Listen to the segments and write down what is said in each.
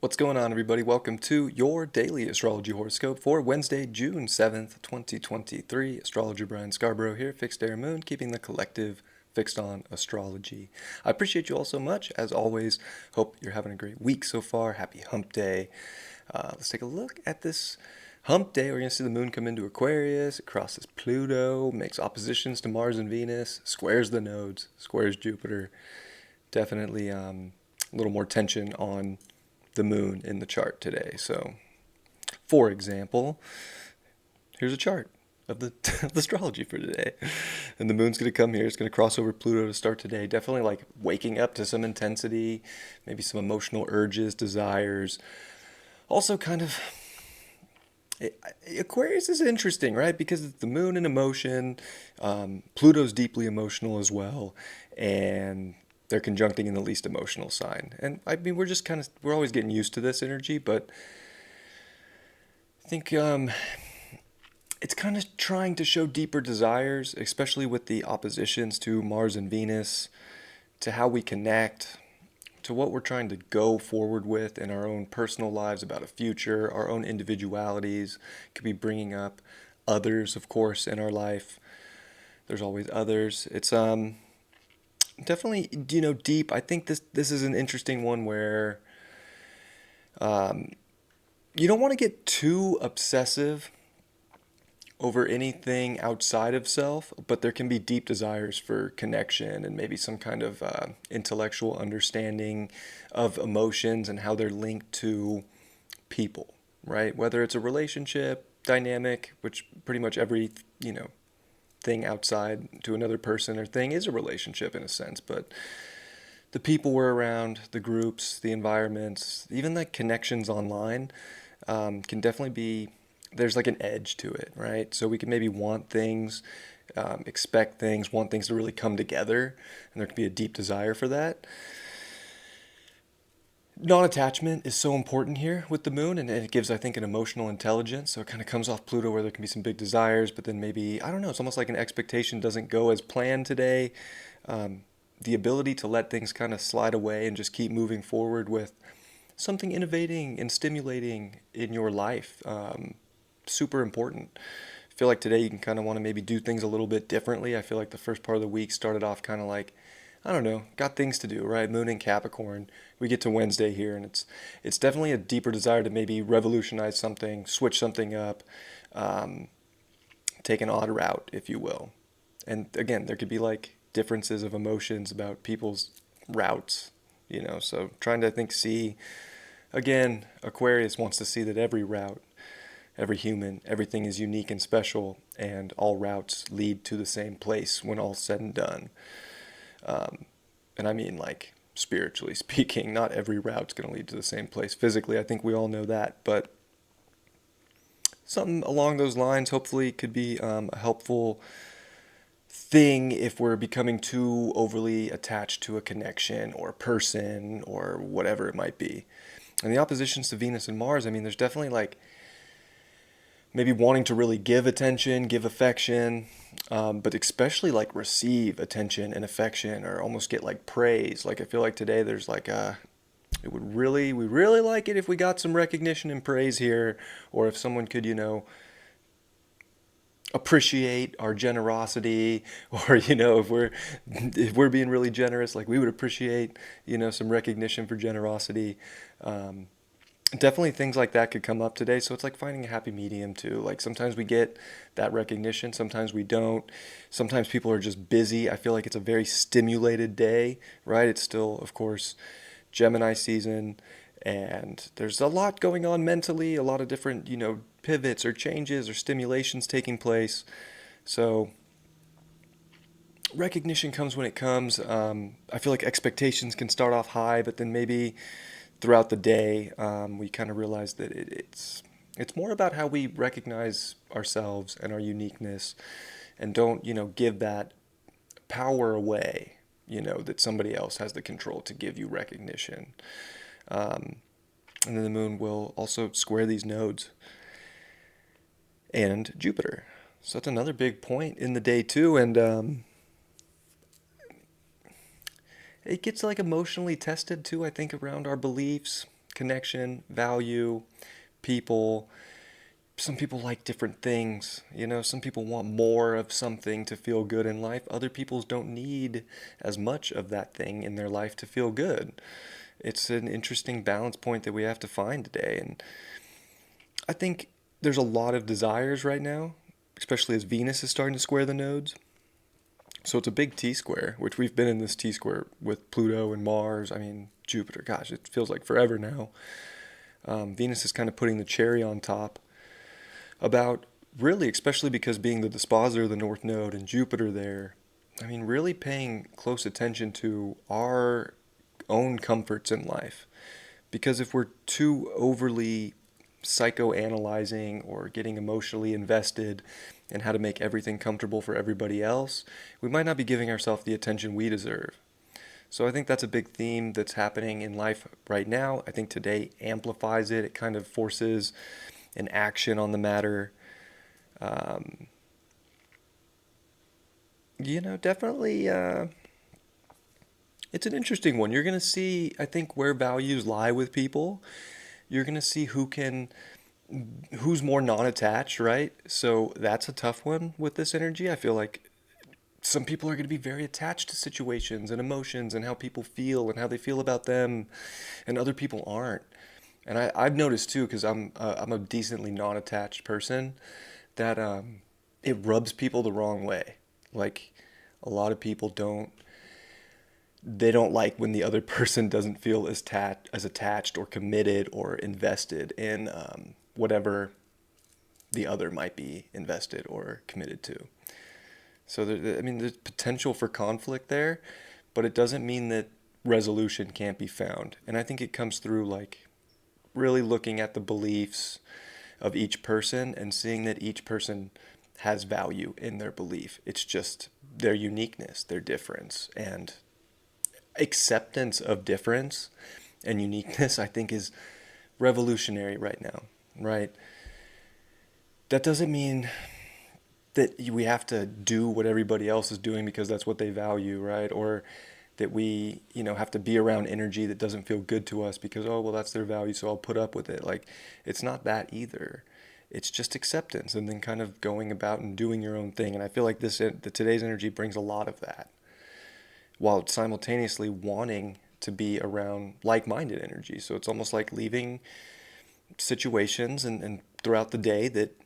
What's going on, everybody? Welcome to your daily astrology horoscope for Wednesday, June 7th, 2023. Astrologer Brian Scarborough here, Fixed Air Moon, keeping the collective fixed on astrology. I appreciate you all so much, as always. Hope you're having a great week so far. Happy hump day. Let's take a look at this hump day. We're going to see the moon come into Aquarius. It crosses Pluto, makes oppositions to Mars and Venus, squares the nodes, squares Jupiter. Definitely a little more tension on the moon in the chart today. So, for example, here's a chart of the, the astrology for today. And the moon's going to come here. It's going to cross over Pluto to start today. Definitely like waking up to some intensity, maybe some emotional urges, desires. Also, kind of. Aquarius is interesting, right? Because it's the moon in emotion. Pluto's deeply emotional as well. And they're conjuncting in the least emotional sign. And I mean, we're always getting used to this energy, but I think it's kind of trying to show deeper desires, especially with the oppositions to Mars and Venus, to how we connect, to what we're trying to go forward with in our own personal lives about a future, our own individualities. Could be bringing up others, of course, in our life. There's always others. It's definitely, deep. I think this is an interesting one where you don't want to get too obsessive over anything outside of self, but there can be deep desires for connection and maybe some kind of intellectual understanding of emotions and how they're linked to people, right? Whether it's a relationship dynamic, which pretty much every, thing outside to another person or thing is a relationship in a sense, but the people we're around, the groups, the environments, even like connections online can definitely be, there's like an edge to it, right? So we can maybe want things, expect things, want things to really come together, and there can be a deep desire for that. Non-attachment is so important here with the moon, and it gives, I think, an emotional intelligence. So it kind of comes off Pluto where there can be some big desires, but then maybe, I don't know, it's almost like an expectation doesn't go as planned today. The ability to let things kind of slide away and just keep moving forward with something innovating and stimulating in your life. Super important. I feel like today you can kind of want to maybe do things a little bit differently. I feel like the first part of the week started off kind of like, I don't know, got things to do, right? Moon in Capricorn. We get to Wednesday here, and it's definitely a deeper desire to maybe revolutionize something, switch something up, um, take an odd route, if you will. And again, there could be like differences of emotions about people's routes, So trying to, I think, see, again, Aquarius wants to see that every route, every human, everything is unique and special, and all routes lead to the same place when all's said and done. And I mean, like, spiritually speaking, not every route's going to lead to the same place. Physically, I think we all know that, but something along those lines hopefully could be a helpful thing if we're becoming too overly attached to a connection or a person or whatever it might be. And the oppositions to Venus and Mars, I mean, there's definitely like maybe wanting to really give attention, give affection, but especially like receive attention and affection or almost get like praise. Like I feel like today there's like we really like it if we got some recognition and praise here, or if someone could, appreciate our generosity, or if we're being really generous, like we would appreciate, some recognition for generosity. Definitely things like that could come up today. So it's like finding a happy medium too. Like sometimes we get that recognition, sometimes we don't. Sometimes people are just busy. I feel like it's a very stimulated day, right? It's still, of course, Gemini season, and there's a lot going on mentally, a lot of different, pivots or changes or stimulations taking place. So recognition comes when it comes. I feel like expectations can start off high, but then maybe throughout the day, we kind of realize that it's more about how we recognize ourselves and our uniqueness, and don't give that power away. That somebody else has the control to give you recognition. And then the moon will also square these nodes and Jupiter. So that's another big point in the day too, and it gets like emotionally tested too, I think, around our beliefs, connection, value, people. Some people like different things. Some people want more of something to feel good in life. Other people don't need as much of that thing in their life to feel good. It's an interesting balance point that we have to find today. And I think there's a lot of desires right now, especially as Venus is starting to square the nodes. So it's a big T square, which we've been in this T square with Pluto and Mars. I mean, Jupiter. Gosh, it feels like forever now. Venus is kind of putting the cherry on top about really, especially because being the dispositor of the North Node and Jupiter there, I mean, really paying close attention to our own comforts in life. Because if we're too overly psychoanalyzing or getting emotionally invested in how to make everything comfortable for everybody else, we might not be giving ourselves the attention we deserve. So I think that's a big theme that's happening in life right now. I think today amplifies it. It kind of forces an action on the matter. Um, Definitely, it's an interesting one. You're going to see, I think, where values lie with people. You're going to see who's more non-attached, right? So that's a tough one with this energy. I feel like some people are going to be very attached to situations and emotions and how people feel and how they feel about them, and other people aren't. And I've noticed too, because I'm a decently non-attached person, that it rubs people the wrong way. Like a lot of people they don't like when the other person doesn't feel as attached or committed or invested in whatever the other might be invested or committed to. So I mean, there's potential for conflict there, but it doesn't mean that resolution can't be found. And I think it comes through like really looking at the beliefs of each person and seeing that each person has value in their belief. It's just their uniqueness, their difference, and acceptance of difference and uniqueness, I think, is revolutionary right now, right? That doesn't mean that we have to do what everybody else is doing because that's what they value, right? Or that we, have to be around energy that doesn't feel good to us because, oh, well, that's their value, so I'll put up with it. Like, it's not that either. It's just acceptance and then kind of going about and doing your own thing. And I feel like today's energy brings a lot of that, while simultaneously wanting to be around like-minded energy. So it's almost like leaving situations and throughout the day that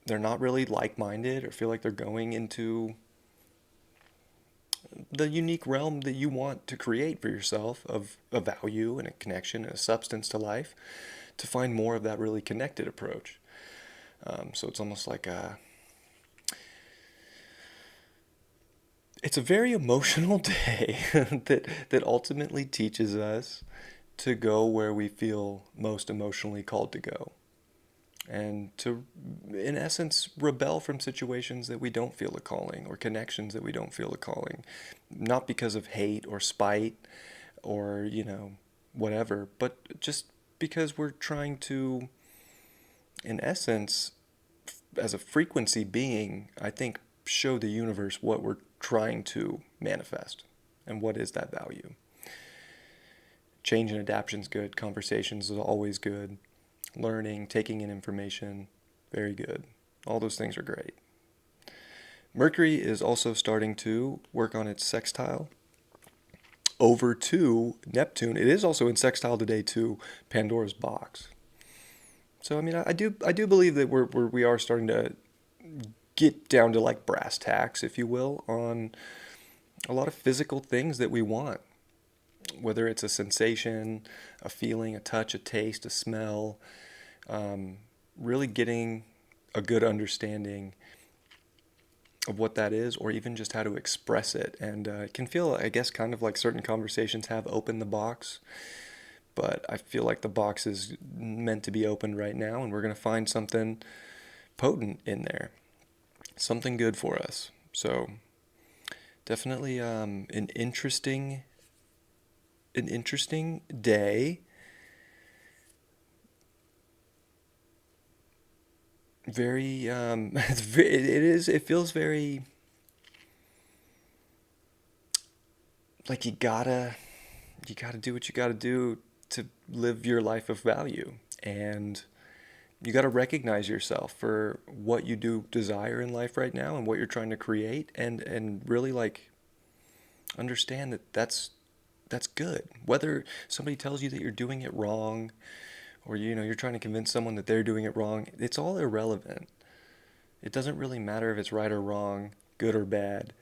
they're not really like-minded or feel like they're going into the unique realm that you want to create for yourself of a value and a connection and a substance to life, to find more of that really connected approach. So it's almost like it's a very emotional day that ultimately teaches us to go where we feel most emotionally called to go, and to, in essence, rebel from situations that we don't feel a calling or connections that we don't feel a calling, not because of hate or spite or, whatever, but just because we're trying to, in essence, as a frequency being, I think, show the universe what we're trying to manifest and what is that value. Change and adaptation is good. Conversations is always good. Learning, taking in information, very good. All those things are great. Mercury is also starting to work on its sextile over to Neptune. It is also in sextile today to Pandora's box. So I mean, I do believe that we are starting to get down to like brass tacks, if you will, on a lot of physical things that we want. Whether it's a sensation, a feeling, a touch, a taste, a smell, really getting a good understanding of what that is, or even just how to express it. And it can feel, I guess, kind of like certain conversations have opened the box, but I feel like the box is meant to be opened right now, and we're going to find something potent in there, something good for us. So definitely an interesting day. Very it feels very like you gotta do what you gotta do to live your life of value. And you got to recognize yourself for what you do desire in life right now and what you're trying to create, and really like understand that that's good. Whether somebody tells you that you're doing it wrong, or you're trying to convince someone that they're doing it wrong, it's all irrelevant. It doesn't really matter if it's right or wrong, good or bad.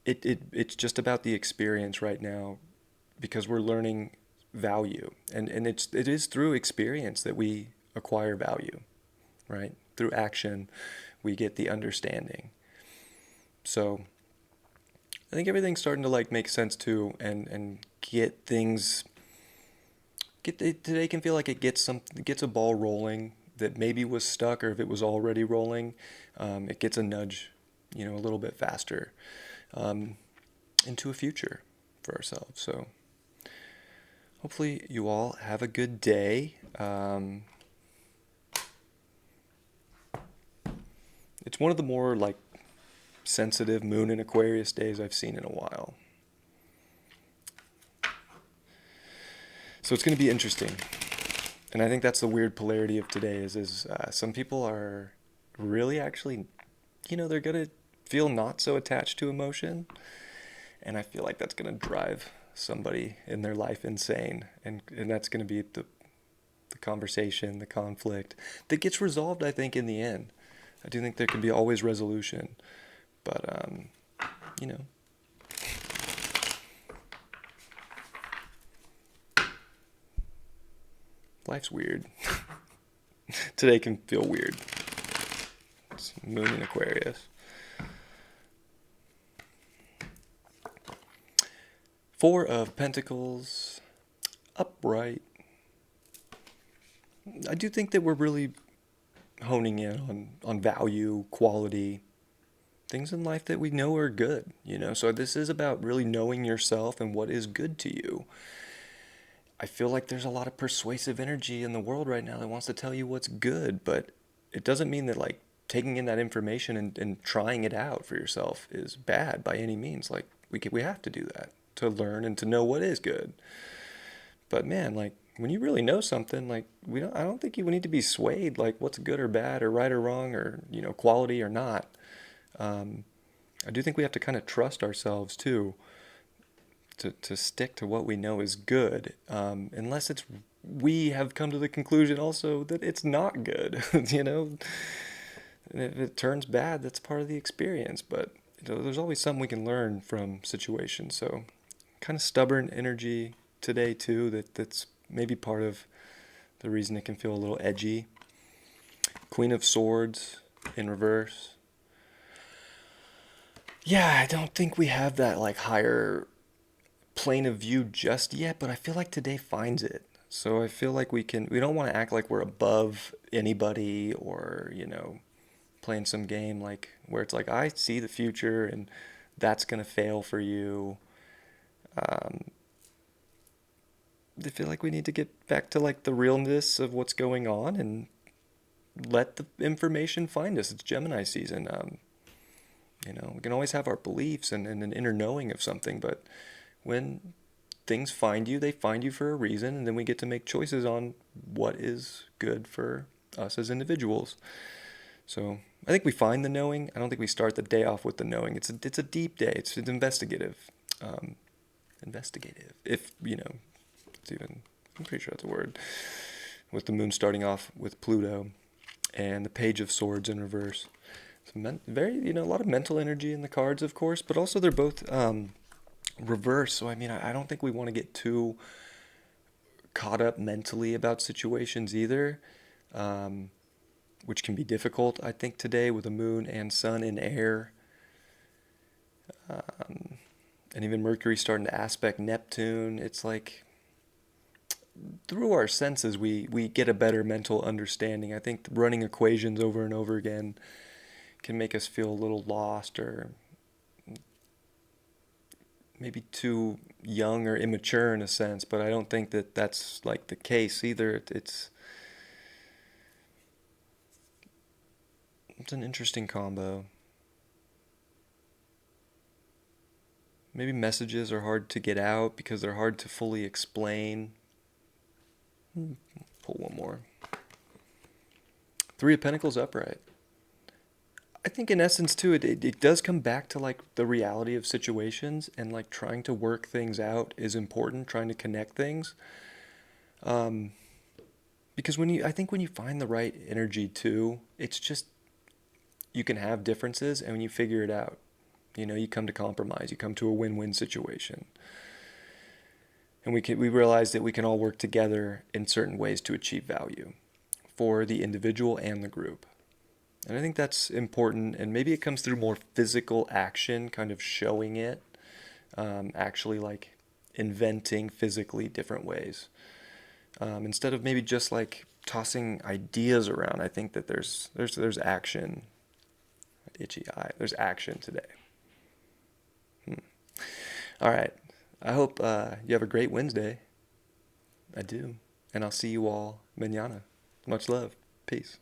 It's just about the experience right now, because we're learning value, and it is through experience that we acquire value, right? Through action, we get the understanding. So I think everything's starting to like make sense too, and get things get today can feel like it gets a ball rolling that maybe was stuck, or if it was already rolling, it gets a nudge, a little bit faster, um, into a future for ourselves. So hopefully you all have a good day. It's one of the more like sensitive moon in Aquarius days I've seen in a while. So it's going to be interesting. And I think that's the weird polarity of today is some people are really actually, they're going to feel not so attached to emotion. And I feel like that's going to drive somebody in their life insane. And that's going to be the conversation, the conflict that gets resolved, I think, in the end. I do think there can be always resolution. But, you know, life's weird. Today can feel weird. It's moon in Aquarius. Four of Pentacles, upright. I do think that we're really honing in on value, quality, things in life that we know are good, So this is about really knowing yourself and what is good to you. I feel like there's a lot of persuasive energy in the world right now that wants to tell you what's good, but it doesn't mean that like taking in that information and trying it out for yourself is bad by any means. Like we have to do that to learn and to know what is good. But man, like when you really know something, like I don't think you need to be swayed like what's good or bad or right or wrong or quality or not. I do think we have to kind of trust ourselves too, to stick to what we know is good, unless we have come to the conclusion also that it's not good. And if it turns bad, that's part of the experience. But there's always something we can learn from situations. So kind of stubborn energy today too. That's maybe part of the reason it can feel a little edgy. Queen of Swords in reverse. Yeah, I don't think we have that like higher plane of view just yet, but I feel like today finds it. So I feel like we don't want to act like we're above anybody, or, playing some game like where it's like, I see the future and that's going to fail for you. I feel like we need to get back to like the realness of what's going on and let the information find us. It's Gemini season. We can always have our beliefs and an inner knowing of something, but when things find you, they find you for a reason, and then we get to make choices on what is good for us as individuals. So I think we find the knowing. I don't think we start the day off with the knowing. It's a deep day. It's investigative. Investigative. If, it's even, I'm pretty sure that's a word. With the moon starting off with Pluto and the Page of Swords in reverse. So very, a lot of mental energy in the cards, of course, but also they're both reverse. So, I don't think we want to get too caught up mentally about situations either, which can be difficult, I think, today with the moon and sun in air. And even Mercury starting to aspect Neptune. It's like through our senses we get a better mental understanding. I think running equations over and over again can make us feel a little lost, or maybe too young or immature in a sense, but I don't think that that's like the case either. It's an interesting combo. Maybe messages are hard to get out because they're hard to fully explain. Pull one more. Three of Pentacles upright. I think in essence too, it does come back to like the reality of situations, and like trying to work things out is important, trying to connect things. Um, because I think when you find the right energy too, it's just, you can have differences, and when you figure it out, you come to compromise, you come to a win-win situation. And we realize that we can all work together in certain ways to achieve value for the individual and the group. And I think that's important, and maybe it comes through more physical action, kind of showing it, actually like inventing physically different ways. Instead of maybe just like tossing ideas around, I think that there's action. Itchy eye. There's action today. All right. I hope you have a great Wednesday. I do. And I'll see you all mañana. Much love. Peace.